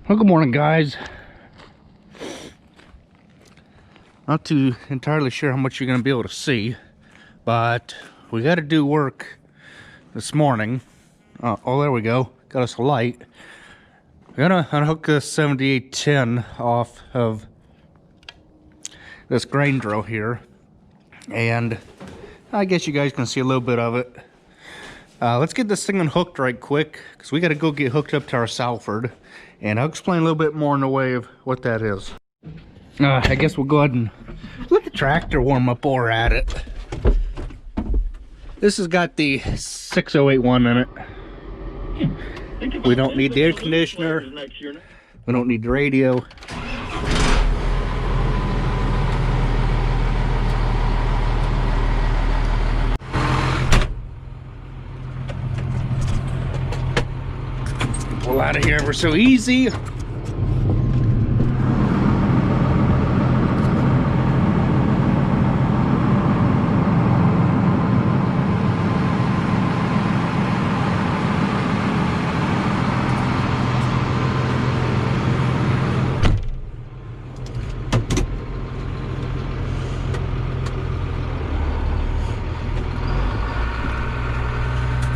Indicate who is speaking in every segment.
Speaker 1: Well, good morning, guys. Not too entirely sure how much you're going to be able to see, but we got to do work this morning. Oh, there we go. Got us a light. We're going to unhook this 7810 off of this grain drill here, and I guess you guys can see a little bit of it. Let's get this thing unhooked right quick, because we got to go get hooked up to our Salford, and I'll explain a little bit more in the way of what that is. I guess we'll go ahead and let the tractor warm up while we're at it. This has got the 6081 in it. We don't need the air conditioner. We don't need the radio. Pull out of here ever so easy.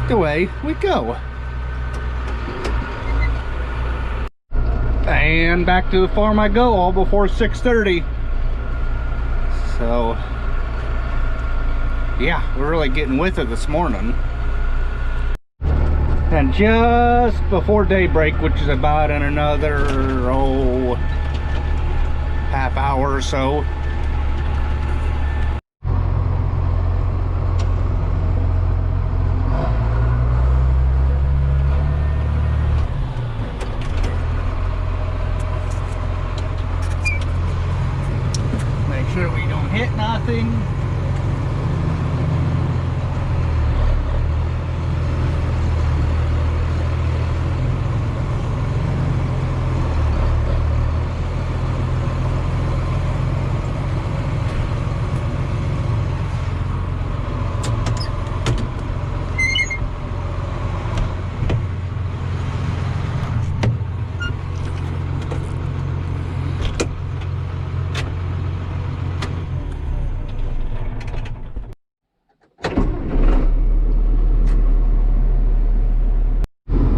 Speaker 1: Away we go. And back to the farm I go, all before 6:30. So yeah, we're really getting with it this morning. And just before daybreak, which is about in another half hour or so, sure we don't hit nothing.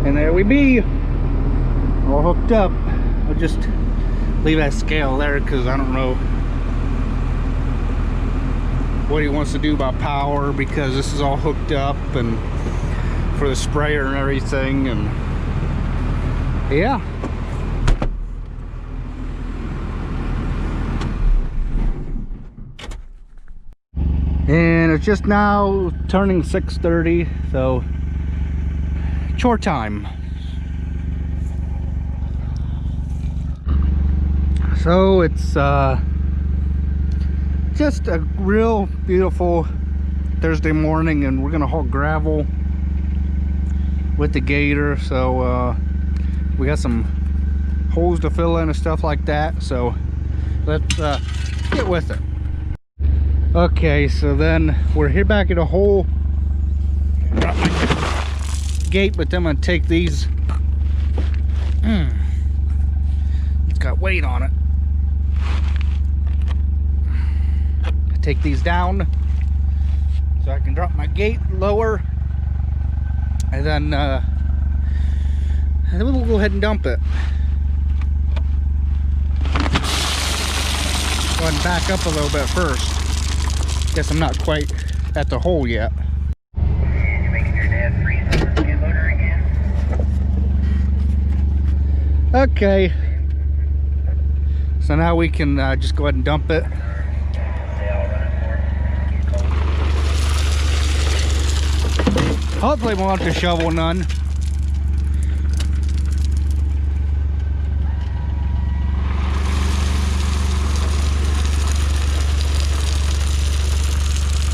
Speaker 1: And there we be, all hooked up. I'll just leave that scale there because I don't know what he wants to do about power, because this is all hooked up and for the sprayer and everything. And yeah, and it's just now turning 6:30, so chore time. So it's just a real beautiful Thursday morning, and we're gonna haul gravel with the gator. So we got some holes to fill in and stuff like that, so let's get with it. Okay, so then we're here back at a hole gate, but then I'm gonna take these. It's got weight on it. Take these down so I can drop my gate lower, and then we'll go ahead and dump it. Go ahead and back up a little bit first. Guess I'm not quite at the hole yet. Okay, so now we can just go ahead and dump it. Hopefully we won't have to shovel none.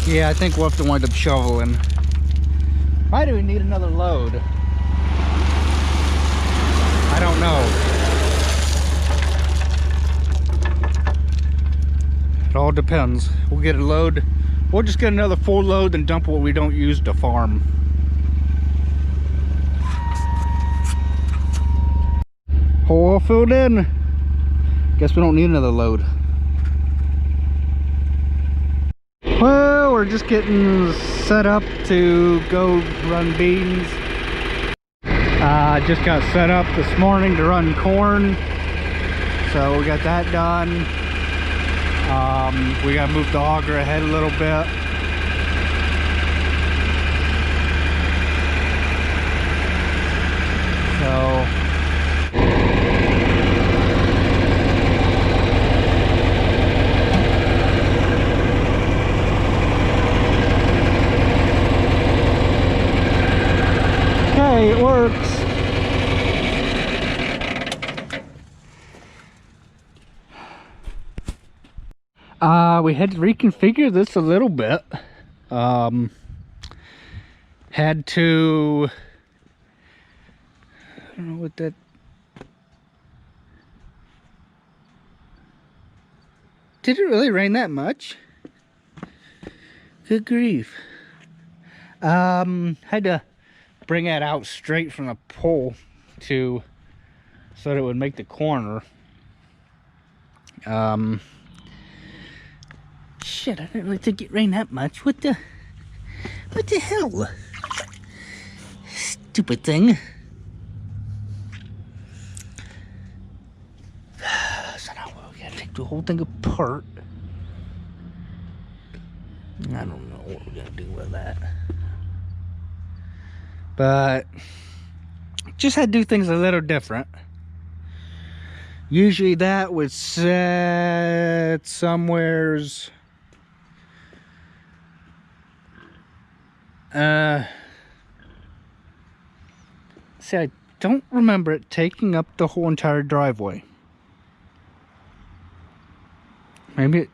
Speaker 1: Yeah, I think we'll have to wind up shoveling. Why do we need another load? I don't know. It all depends. We'll get a load. We'll just get another full load and dump what we don't use to farm. Hole all filled in. Guess we don't need another load. Well, we're just getting set up to go run beans. Just got set up this morning to run corn. So we got that done. We got to move the auger ahead a little bit. So okay, it works. We had to reconfigure this a little bit. Had to, I don't know what that, did it really rain that much? Good grief. Had to bring that out straight from the pole so that it would make the corner. Shit, I didn't really think it rained that much. What the hell? Stupid thing. So now we gotta take the whole thing apart. I don't know what we're gonna do with that. But just had to do things a little different. Usually that would set somewheres. See, I don't remember it taking up the whole entire driveway. Maybe it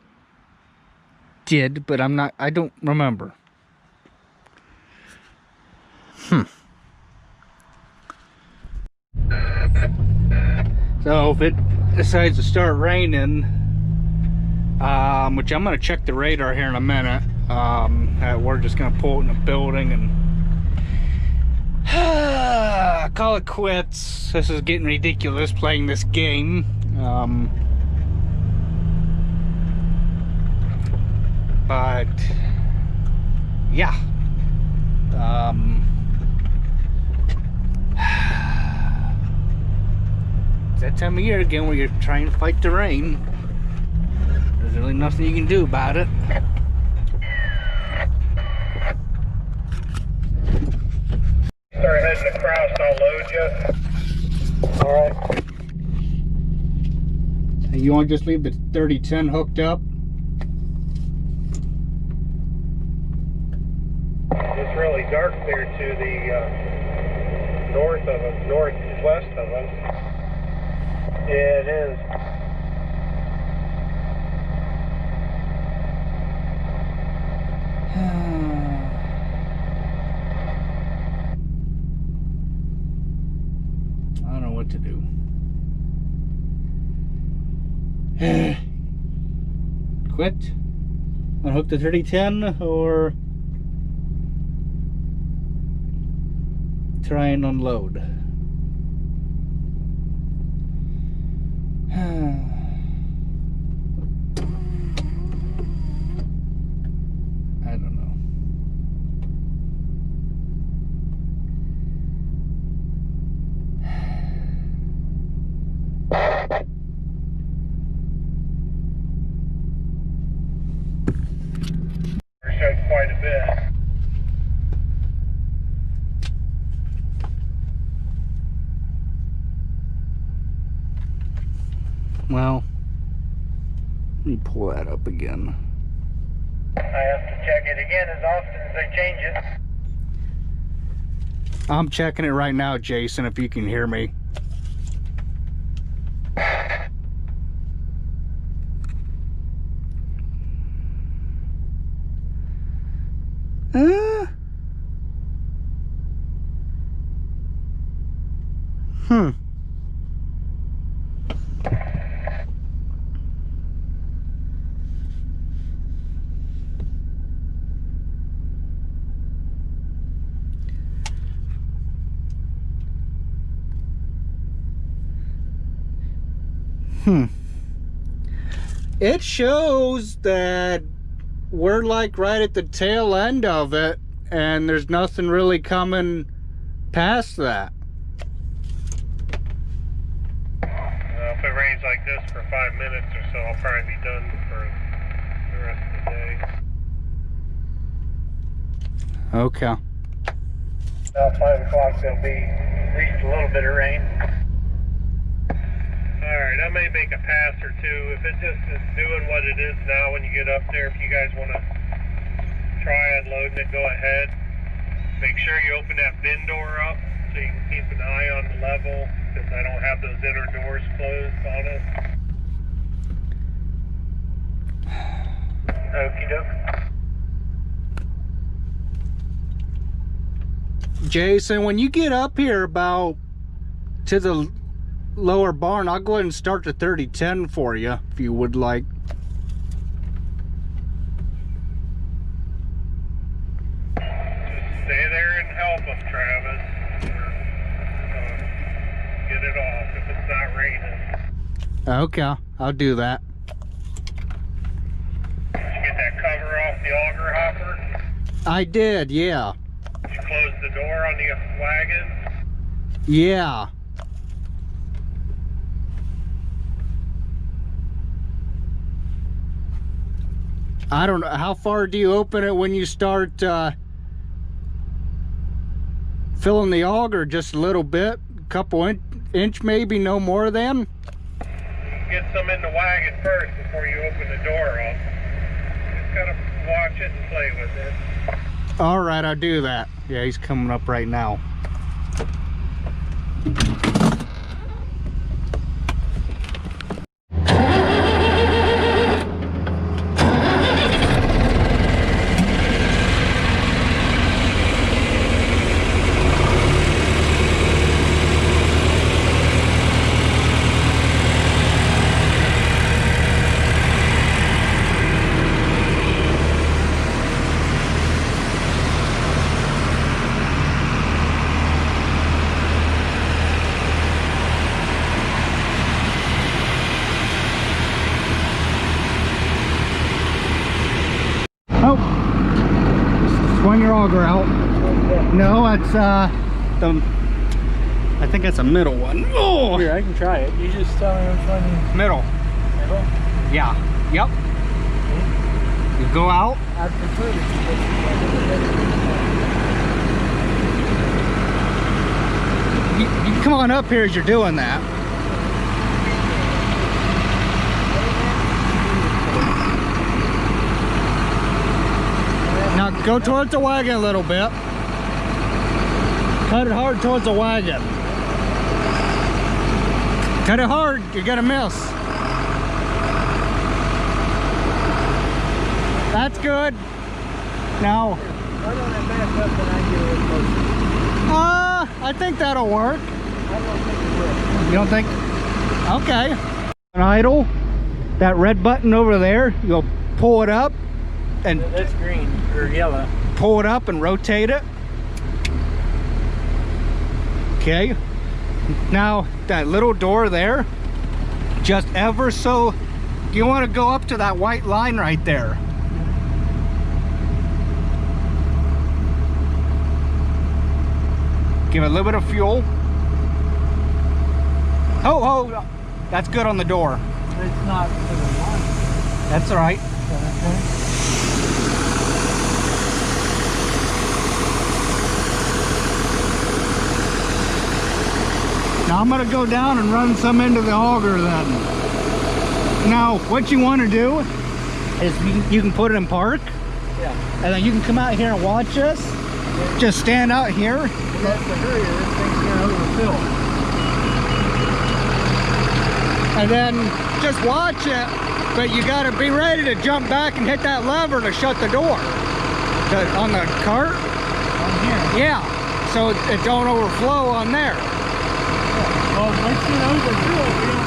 Speaker 1: did, but I don't remember. So if it decides to start raining, which I'm going to check the radar here in a minute, we're just going to pull it in the building and call it quits. This is getting ridiculous playing this game. But yeah, it's that time of year again where you're trying to fight the rain. There's really nothing you can do about it.
Speaker 2: Start heading across, I'll load you. Alright.
Speaker 1: You want to just leave the 3010 hooked up?
Speaker 2: It's really dark there to the northwest of us. Yeah, it is.
Speaker 1: I don't know what to do. Quit? Unhook the 3010 or try and unload? I don't know.
Speaker 2: Showed quite a bit.
Speaker 1: Well, let me pull that up again.
Speaker 2: I have to check it again as often as I change it.
Speaker 1: I'm checking it right now, Jason, if you can hear me. It shows that we're like right at the tail end of it, and there's nothing really coming past that.
Speaker 2: If it rains like this for 5 minutes or so, I'll probably be done for the rest of the day.
Speaker 1: Okay.
Speaker 2: About 5 o'clock there'll be at least a little bit of rain. Alright, I may make a pass or two. If it just is doing what it is now when you get up there, if you guys want to try unloading it, go ahead. Make sure you open that bin door up so you can keep an eye on the level, because I don't have those inner doors closed on it. Okie doke.
Speaker 1: Jason, when you get up here about to the lower barn, I'll go ahead and start the 30-10 for you, if you would like.
Speaker 2: Just stay there and help them, Travis. Get it off if it's not raining.
Speaker 1: Okay, I'll do that.
Speaker 2: Did you get that cover off the auger hopper?
Speaker 1: I did, yeah.
Speaker 2: Did you close the door on the wagon?
Speaker 1: Yeah. I don't know, how far do you open it when you start filling the auger? Just a little bit, couple inch maybe, no more than?
Speaker 2: Get some in the wagon first before you open the door up. Just gotta watch it and play with it.
Speaker 1: All right, I'll do that. Yeah, he's coming up right now. Oh, swing your auger out. No, that's I think that's a middle one. Oh,
Speaker 3: Here, I can try it. You just tell me which one you...
Speaker 1: middle.
Speaker 3: Middle?
Speaker 1: Yeah. Yep. You go out.
Speaker 3: I prefer
Speaker 1: You can come on up here as you're doing that. Now go towards the wagon a little bit. Cut it hard towards the wagon. Cut it hard, you're gonna miss. That's good. Now,
Speaker 3: why don't I back up and I get a little closer?
Speaker 1: I think that'll work.
Speaker 3: I don't think it will.
Speaker 1: You don't think? Okay. An idle, that red button over there, you'll pull it up and
Speaker 3: That's green or yellow.
Speaker 1: pull it up and rotate it. Okay. Now that little door there, just ever so, you want to go up to that white line right there. Give it a little bit of fuel. Oh, that's good on the door.
Speaker 3: It's not to the line.
Speaker 1: That's all right.
Speaker 3: Okay.
Speaker 1: Now I'm gonna go down and run some into the auger then. Now what you want to do is you can put it in park,
Speaker 3: Yeah.
Speaker 1: and then you can come out here and watch us. Just stand out here.
Speaker 3: Well, that's the hurry. This thing's gonna overfill.
Speaker 1: And then just watch it, but you gotta be ready to jump back and hit that lever to shut the door. On the cart?
Speaker 3: On here.
Speaker 1: Yeah, so it don't overflow on there.
Speaker 3: Well, once you overfill, we don't...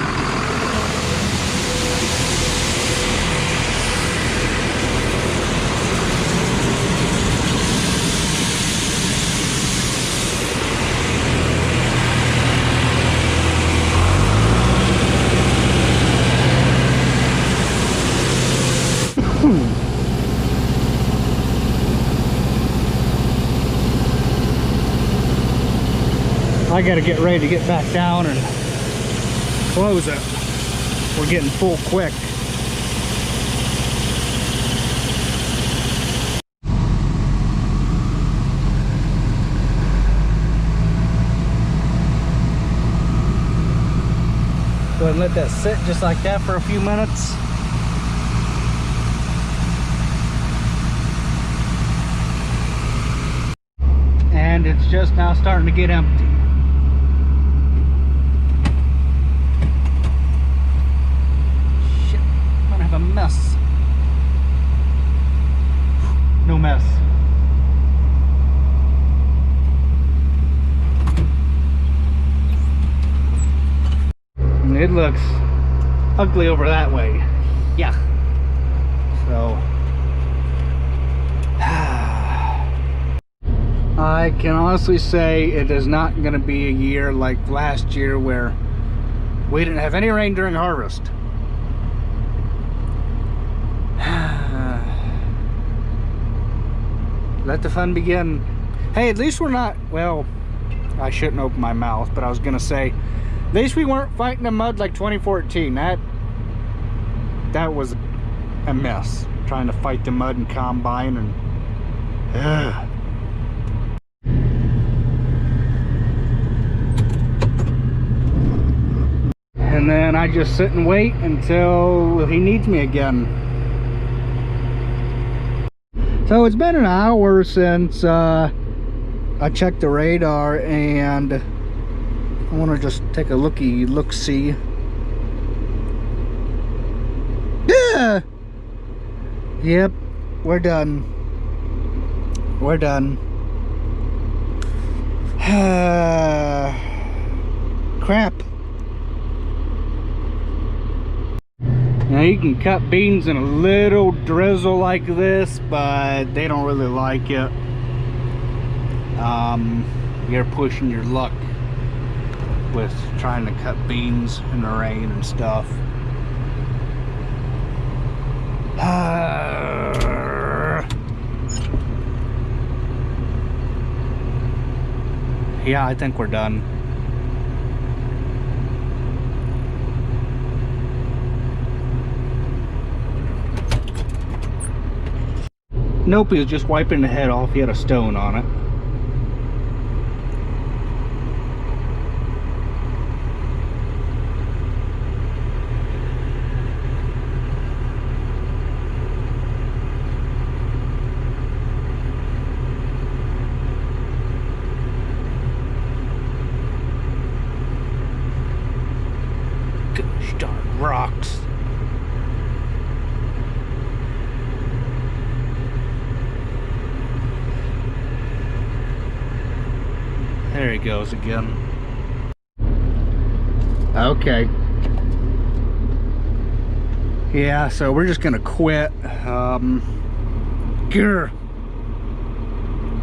Speaker 1: I gotta get ready to get back down and close it. We're getting full quick. Go ahead and let that sit just like that for a few minutes. And it's just now starting to get empty. Shit, I'm gonna have a mess. No mess. And it looks ugly over that way. Yeah. So I can honestly say it is not going to be a year like last year where we didn't have any rain during harvest. Let the fun begin. Hey, at least we're not, well, I shouldn't open my mouth, but I was going to say, at least we weren't fighting the mud like 2014. That was a mess. Trying to fight the mud and combine and... And then I just sit and wait until he needs me again. So it's been an hour since I checked the radar, and I want to just take a look-see. Yeah. Yep, we're done. We're done. Crap. Now you can cut beans in a little drizzle like this, but they don't really like it. You're pushing your luck with trying to cut beans in the rain and stuff. Yeah, I think we're done. Nope, he was just wiping the head off. He had a stone on it. Gosh darn rocks. There he goes again. Okay. Yeah, so we're just gonna quit. Grr.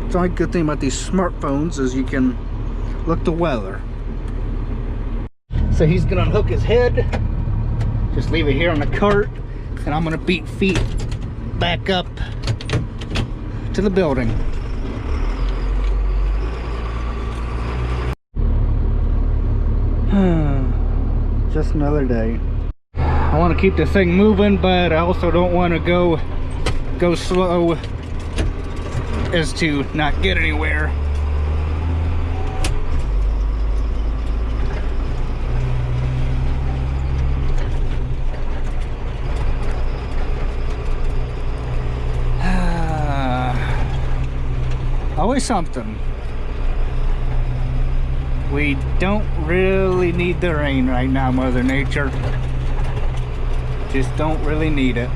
Speaker 1: The only good thing about these smartphones is you can look the weather. So he's gonna unhook his head, just leave it here on the cart, and I'm gonna beat feet back up to the building. Just another day. I want to keep the thing moving, but I also don't want to go slow as to not get anywhere. Always something. We don't really need the rain right now, Mother Nature. Just don't really need it.